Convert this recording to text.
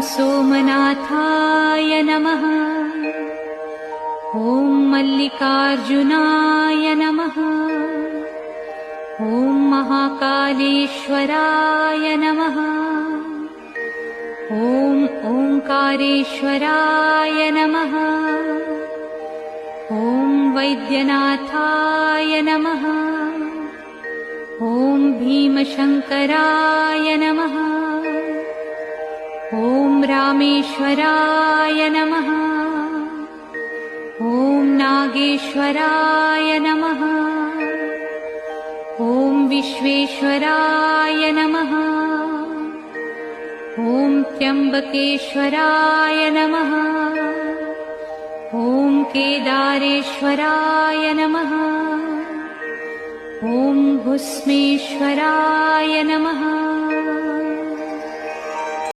सोमनाथाय नमः। ॐ मल्लिकार्जुनाय नमः। ॐ महाकालेश्वराय नमः। ॐ ओंकारेश्वराय नमः। ॐ वैद्यनाथाय नमः। ॐ भीमशंकराय नमः। ॐ रामेश्वराय नमः। ॐ नागेश्वराय नमः। ॐ विश्वेश्वराय नमः। ॐ त्र्यंबकेश्वराय नमः। ॐ केदारेश्वराय नमः। ॐ भुस्मेश्वराय नमः।